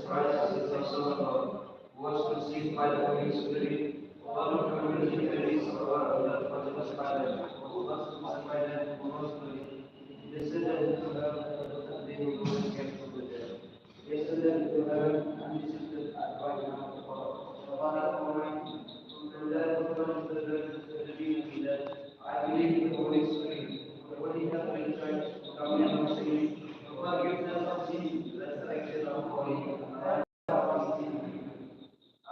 Christ is the Son of God, who was conceived by the Holy Spirit, born of the Virgin Mary, suffered under Pontius Pilate, was crucified and was buried. He descended into hell, and the third day he rose again from the dead. He ascended into heaven and is seated at the right hand of God, the Father Almighty, who will then judge the living and the dead. I believe in the Holy Spirit, the Holy Catholic Church, the communion of saints, the forgiveness of sins, the resurrection of the body, and life everlasting.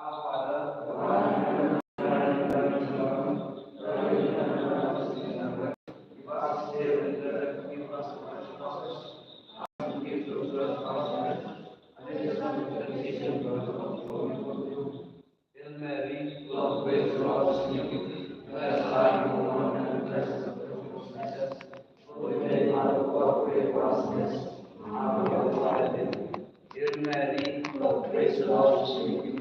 Our Father, who art in heaven, hallowed be thy name. Thy kingdom come, give us this day our daily bread, and forgive us our trespasses, as we forgive those who trespass against us. And lead us not into temptation, but deliver us from evil. Hail Mary, full of grace, the Lord is with you. Blessed are you among women, and blessed is the fruit of thy womb, Jesus. Holy Mary, Mother of God, pray for us sinners, now and at the hour of our death. Hail Mary, full of grace, the Lord is with you.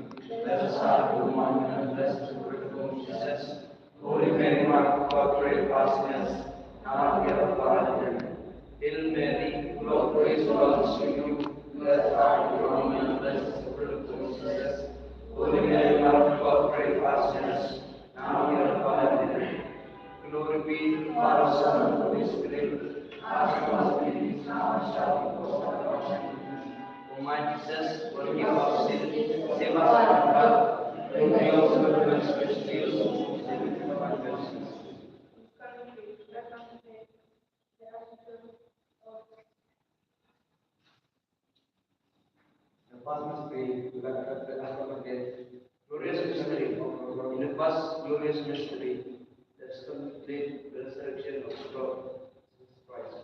Blessed are you among women, and blessed is the fruit of thy womb, Jesus. Holy Mary, Mother of God, pray for us sinners, now and at the hour of our death. Hail Mary, full of grace, the Lord is with you. Blessed are you among women, and blessed is the fruit of thy womb, Jesus. Holy Mary, Mother of God, pray for us sinners, now and at the hour of our death. Glory be to the Father, Son, and Holy Spirit, as it was in the beginning, now and shall be forever. Amen. O my Jesus, forgive our sins, save us from hell, bring us to the heaven, especially those who need the of thy mercy. The first mystery, we have the glorious mystery. In the first glorious mystery, let's contemplate the resurrection of the Lord Jesus Christ.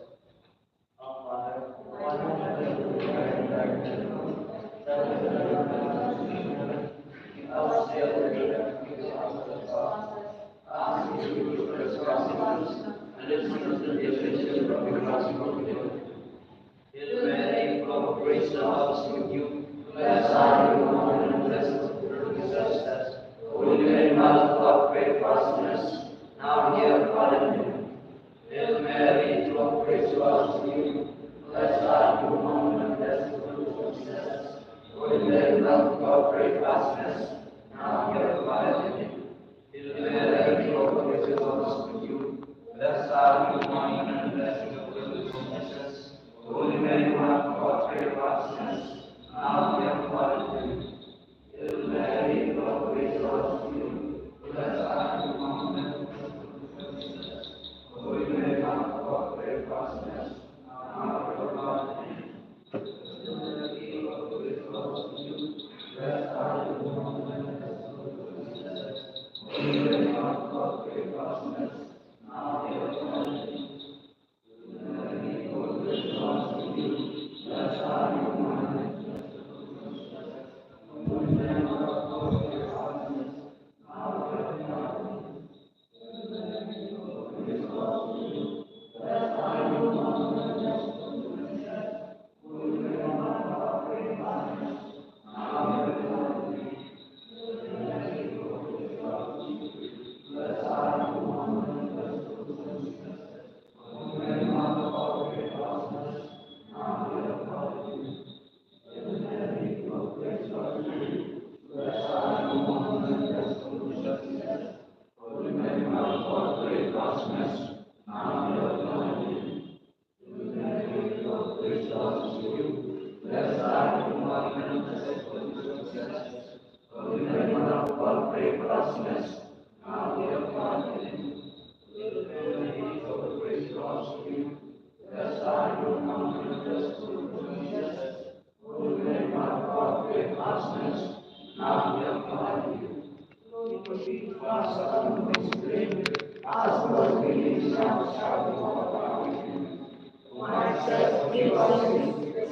Our Father, who art in heaven, hallowed be thy name. Thy kingdom come, give us this day our daily bread, and forgive us our trespasses, as we forgive those who trespass against us. And lead us not into temptation, but deliver us from evil. Hail Mary, full of grace, the Lord is with you. Blessed are you among women, and blessed is the fruit of thy womb, Jesus. Holy Mary, Mother of God, pray for us sinners, now and at the hour of our death. Hail Mary, full of grace, the Lord is with you. Blessed are you among women, and blessed is the fruit of thy womb, Jesus. Holy Mary, Mother of God, pray for us sinners, now and at the hour of our death. Hail Mary, full of grace, the Lord is with you. Blessed are you among women, and blessed is the fruit of thy womb, Jesus. Holy Mary, Mother of God, pray for us sinners, now and at the hour of our death. Hail Mary, full of grace, the Lord is with you. Blessed are you among women, and blessed is the fruit of thy womb, Jesus. Holy Mary, Mother of God, pray for us sinners, now and at the hour of our death. Hail Mary, full of grace, the Lord is with you. Blessed are you among women, and blessed is the fruit of thy womb, Jesus. Holy Mary, Mother of God, pray for us sinners, now and at the hour of our death.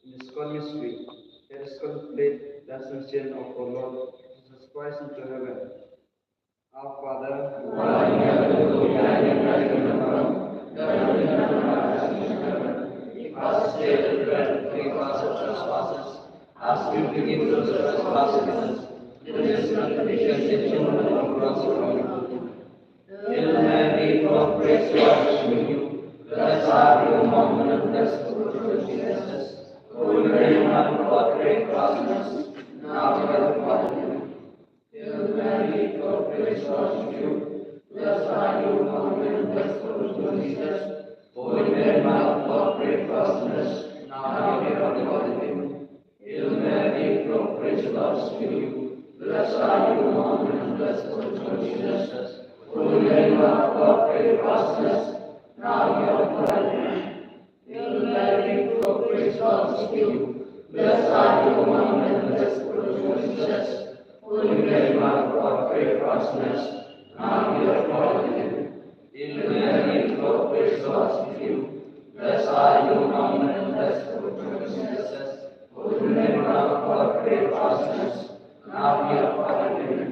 In this God mystery, let us contemplate the ascension of our Lord Jesus Christ into heaven. Our Father, who art in heaven, hallowed be thy name. Thy kingdom come, thy will be done on earth as it is in heaven. Give us this day our daily bread, and forgive us our trespasses, as we forgive those who trespass against us. Lead us not into temptation, but deliver us from evil. Hail Mary, full of grace, the Lord is with you. Jesus. Holy Mary, Mother of God, pray for us sinners, now and at the hour of our death. Hail Mary, full of grace, God is with you. Blessed are you among women, and blessed is the fruit of your womb, Jesus. Holy Mary, Mother of God, pray for us sinners, now and at the hour of our death. Hail Mary, full of grace, God is with you. Blessed are you among women, and blessed is the fruit of your womb, Jesus. Holy Mary, Mother of God, pray for us sinners, now and at the hour of our death.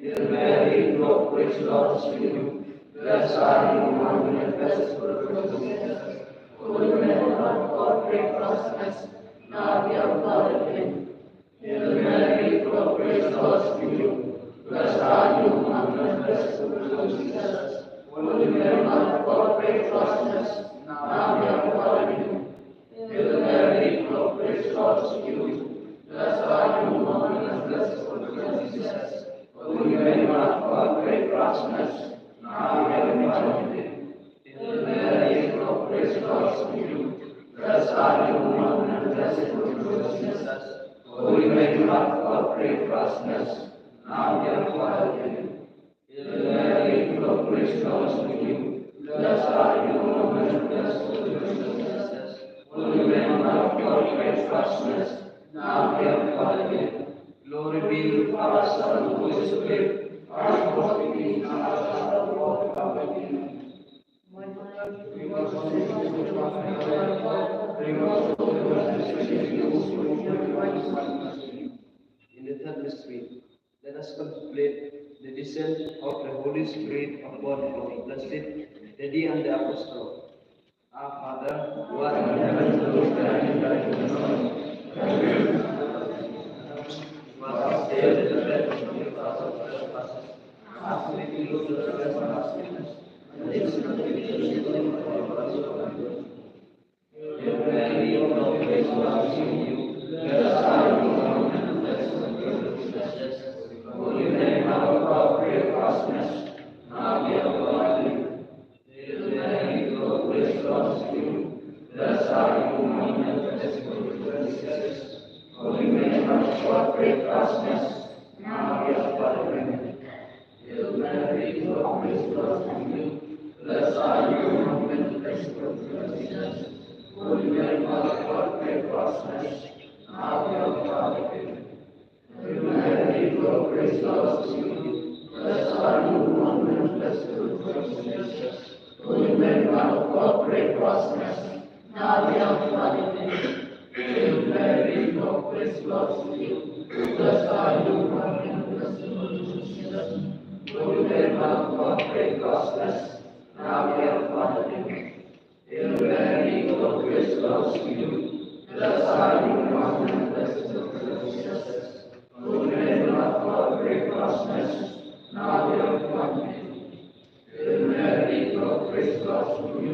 Hail Mary, full of grace, God is with you. Blessed are you among women, and blessed is the fruit of your womb, Jesus. Holy Mary, Mother of God, pray for us sinners, now and at the hour of our death. Hail Mary, full of grace, God is with you. Blessed are you among women, and blessed is the fruit of your womb, Jesus. Holy Mary, Mother of God, pray for us sinners, now and at the hour of our death. Hail Mary, full of grace, God is with you. Blessed are you among women, and blessed is the fruit of your womb, Jesus. Holy Mary, Mother of God, pray for us sinners, now and at the hour of our death. Hail Mary, full of grace, God is with you. Blessed are you among women, and blessed is the fruit of your womb, Jesus. Holy Mary, Mother of God, pray for us sinners, now and at the hour of our death. Hail Mary, full of grace, God is with you. Blessed are you among women, and blessed is the fruit of your womb, Jesus. Holy Mary, Mother of God, pray for us sinners, now and at the hour of our death. Glory be to the Father, Son, and Holy Spirit, as it was in the beginning, now and ever, and forever. Amen. Bring us all to in the third mystery, let us contemplate the descent of the Holy Spirit upon the blessed Lady and the Apostle. Our Father, who art in heaven, hallowed be thy name. Thy kingdom come. Must stay in the bed of the trespasses. Ask me to look to the rest of our sins, and this is not to be the Hail Mary, full of grace, God is with you. Blessed are you among women, and blessed is the fruit of your womb, Jesus. Holy Mary, Mother of God, pray for us sinners, now and at the hour of our death. Hail Mary, full of grace, God is with you. Blessed are you among women, and blessed is the fruit of your womb, Jesus. Holy Mary, Mother of God, pray for us sinners, now and at the hour of our death. Hail Mary, full of grace, God is with you. Blessed are you among women, and blessed is the fruit of your womb, Jesus. Holy Mary, Mother of God, pray for us sinners, now and at the hour of our death. Hail Mary, full of grace, God is with you. Blessed are you among women, and blessed is the fruit of your womb, Jesus. Holy Mary, Mother of God, pray for us sinners, now and at the hour of our death. Hail Mary, full of grace, God is with you. Blessed are you among women, and blessed is the fruit of your womb, Jesus. Holy Mary, Mother of God, pray for us sinners, now and at the hour of our death. Hail Mary, full of grace, God is with you. Blessed are you among women, and blessed is the fruit of your womb, Jesus. Holy Mary, Mother of God, pray for us sinners, now and at the hour of our death. Hail Mary, full of grace, God is with you.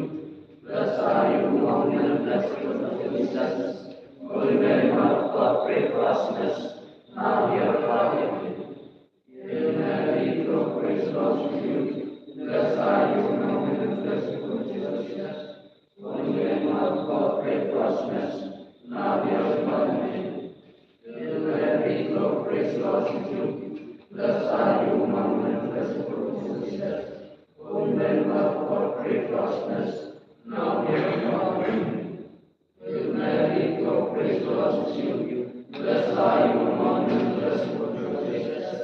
Blessed are you among women, and blessed is the fruit of your womb, Jesus. Holy Mary, Mother of God, pray for us sinners, now and at the hour of our death. Hail Mary, full of grace, God is with you. Blessed are you among women, and blessed is the fruit of your womb, Jesus. Holy Mary, Mother of God, pray for us sinners, now and at the hour of our death. Hail Mary, full of grace, God is with you. Blessed are you among women, and blessed is the fruit of your womb, Jesus. Holy Mary, Mother of God, pray for us sinners, now and at the hour of our death. Hail Mary, full of grace, God is with you. Blessed are you among women, and blessed is the fruit of your womb, Jesus.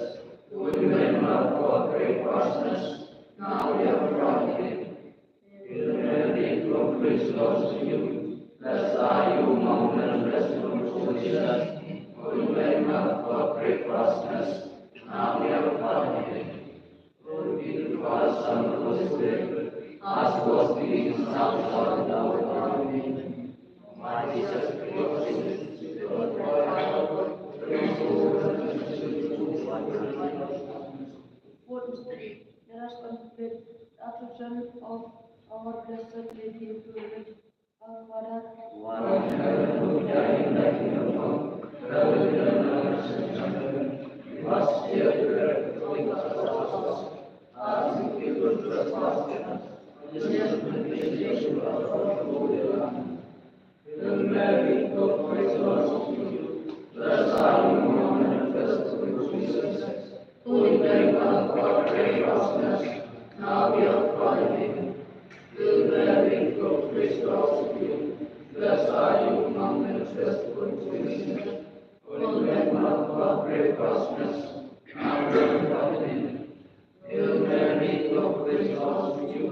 Holy Mary, Mother of God, pray for us sinners, now and at the hour of our death. Hail Mary, full of grace, God is with you. Blessed are you among women, and blessed is the fruit of your womb, Jesus. Holy Mary, Mother of God, pray for us sinners, now and at the hour of our death. Glory be to the Father, Son, and Holy Spirit, as it was in the beginning, now and ever, and ever. Amen. My Jesus, forgive us sins, save us from all evil, bring us all to the Fourth mystery, let us contemplate the Assumption of our Blessed Lady into which our Father who art in heaven, hallowed be thy name. Thy kingdom come. Thy will be done on earth as it is in heaven. Give us this day our daily bread, and forgive us our trespasses, as we forgive those who trespass against us. And lead us not into temptation, but deliver us from evil. Amen. Hail Mary, full of grace, God is with you. Blessed are you among women, and blessed is the fruit of your womb, Jesus. Holy Mary, Mother of God, pray lost of you. Blessed are you among men, blessed good Jesus. Holy Mary, Mother of God, pray for us sinners, now and at the hour of our death. Hail Mary, full of grace, the Lord is with you.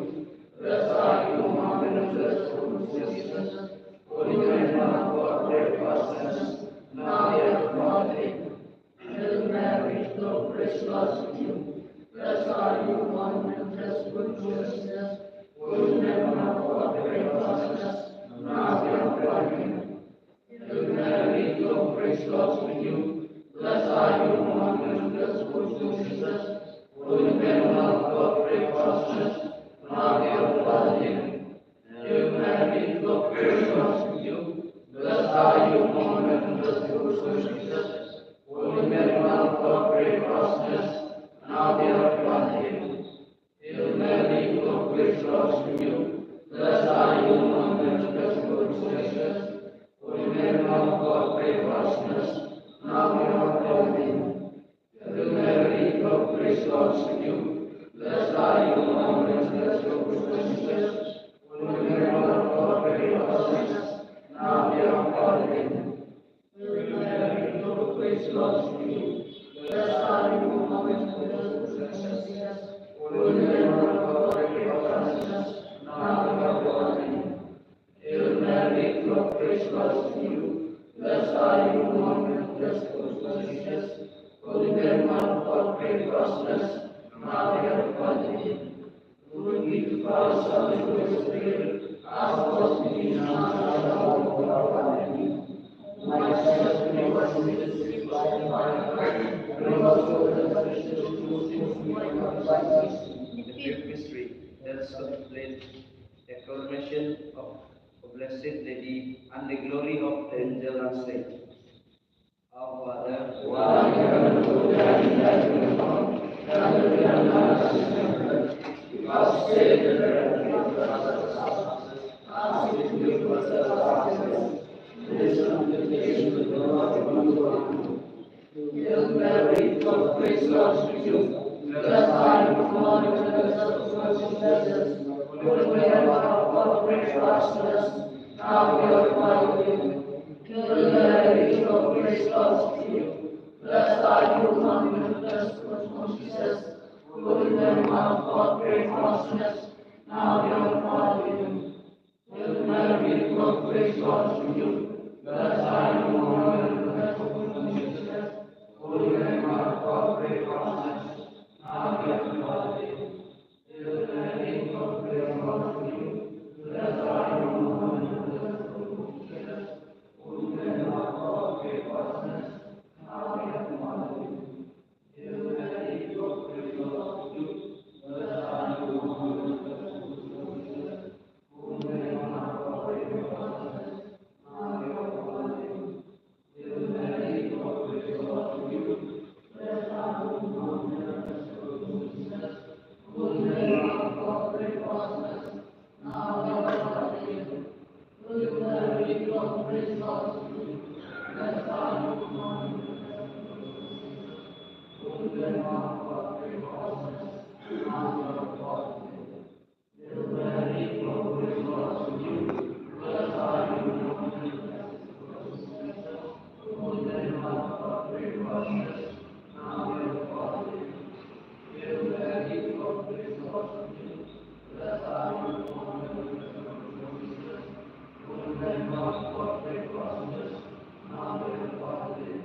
Blessed are you among men, blessed good Jesus. Holy Mary, Mother of God, pray for us sinners, now and at the hour of our death. Hail Mary, full of grace, the Lord is with you. Blessed are you among men, blessed good Jesus. Holy Mary, Mother of God, pray for us sinners, now and at the hour of our death. Hail Mary, full of grace, the Lord is with you. Blessed are you among men, blessed good Jesus. Holy Mary, Mother of God, pray for us sinners, now and at the hour of our death. Hail Mary, full of grace, the Lord is with you. Blessed are you among men, blessed good Jesus. Holy Mary, Mother of God, pray for us sinners, now and at the hour of our death. Hail Mary, full of grace, the Lord is with you. Blessed are you among men, blessed good Jesus. Holy Mary, Mother of God, pray for us sinners, now and at the hour of our death. Hail Mary, full of grace, the Lord is with you. Blessed are you among men, blessed good Jesus. Holy Mary, Mother of God, pray for us sinners, now and at the hour of our death. Hail Mary, full of grace, the Lord is with you. Blessed are you among men, blessed good Jesus. Holy Mary, Mother of God, pray for us sinners, now and at the hour of our death. Hail Mary, full of grace, the Lord is with you. Blessed are you among men, blessed good Jesus. Holy Mary, Mother of God, pray for us sinners, now and at the hour of our death. Glory be to Father, Son, and Holy Spirit, as it was in the beginning, now and ever, and ever, amen. My Jesus, forgive us our sins, save us from the fire of hell, bring us to the resurrection of those who like us. The fifth mystery, let us contemplate the coronation of Blessed Lady and the glory of the angel and saint. Our Father, who art in heaven, hallowed be thy name. Thy kingdom come, thy will be done on earth as it is in heaven. Give us this day our daily bread, and forgive us our trespasses, as we forgive those that trespass against us. Lead us not into temptation, but deliver us from evil. Amen. Hail Mary, full of grace, the Lord is with you. Blessed are you among women, and blessed is the fruit of your womb, Jesus. Holy Mary, Mother of God, pray for us sinners, now and at the hour of our death. Hail Mary, full of grace, the Lord is with you. Blessed are you among women, and blessed is the fruit of your womb, Jesus. Holy Mary, Mother of God, pray for us sinners, now and at the hour of our death. Hail Mary, full of grace, the Lord is with you. Blessed are you among women, and blessed is the fruit of your womb, Jesus. Holy Mary, Mother of God, pray for us sinners, now and at the hour of our death. Hail Mary, full of grace, the Lord is with you. Blessed are you among women, and blessed is the fruit of your womb, Jesus. Holy Mary, Mother of God, pray for us sinners, now and at the hour of our death. Hail Mary, full of grace, the Lord is with you. Blessed are you among women, and blessed is the fruit of your womb, Jesus. Holy Mary, Mother of God, pray for us sinners, now and at the hour of our death. Hail Mary, full of grace, the Lord is with you. Blessed are you among women, and blessed is the fruit of your womb, Jesus. Holy Mary, Mother of God, pray for us sinners, now and at the hour of our death. Hail Mary, full of grace, the Lord is with you. Blessed are you among women, and blessed is the fruit of your womb, Jesus. Holy Mary, Mother of God, pray for us sinners, now and at the hour of our death. Hail Mary, full of grace, the Lord is with you. Blessed are you among women, and blessed is the fruit of your womb, Jesus. Holy Mary, Mother of God, pray for us sinners, now and at the hour of our death. Hail Mary, full of grace, the Lord is with you. Blessed are you among women, and blessed is the fruit of your womb, Jesus. Holy Mary, Mother of God, pray for us sinners, now and at the hour of our death.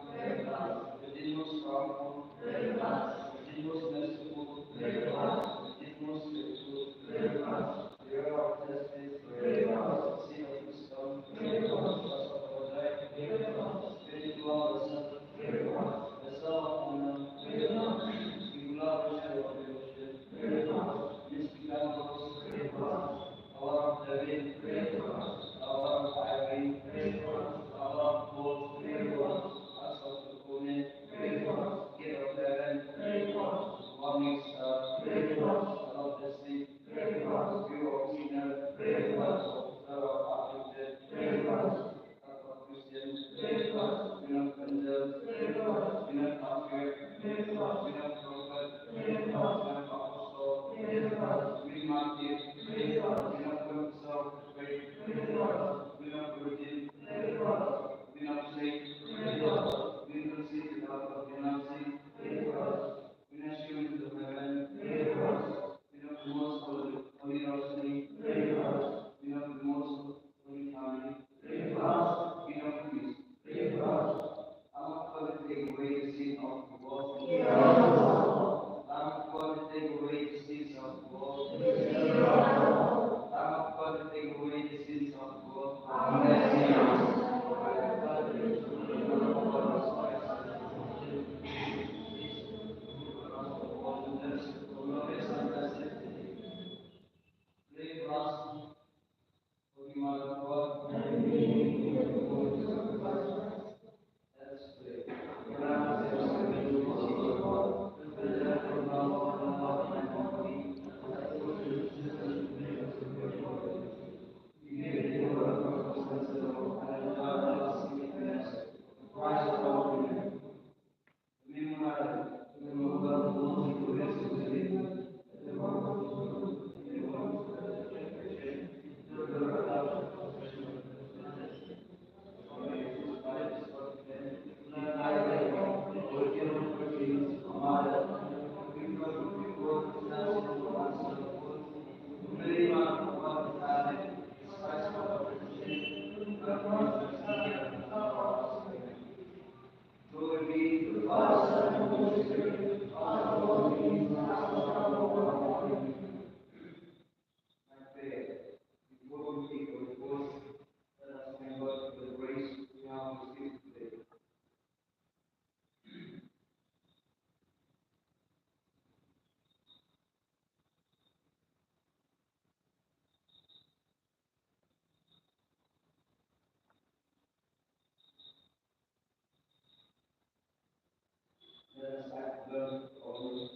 the most powerful, the most merciful, the most faithful, the river of justice, the sea of wisdom, the source of our life, the Lord of the sun, the sun of honor, the glorious of the ocean, mystic animals, our of the wind, our of ivory, our of gold, us of the covenant, gate of heaven, morning star, son of the sea, view of sinner, star of afflicted, heart of Christians, queen of angels, queen of comfort, queen of prophet, queen of apostle, queen martyr, queen of confessor, queen of virgin, queen of saint, queen of saint without ordinancy, queen of shield of heaven, queen of the most holy rosary, queen of the most holy family, queen of peace. I'm going to take away the sin of the world. I'm going to take away the sins of the world. I'm going to take away the sins of the world. Glory be to the Father, and to the Holy Spirit, I pray, before we take our course, let us remember the grace we have received today. Let us act well always.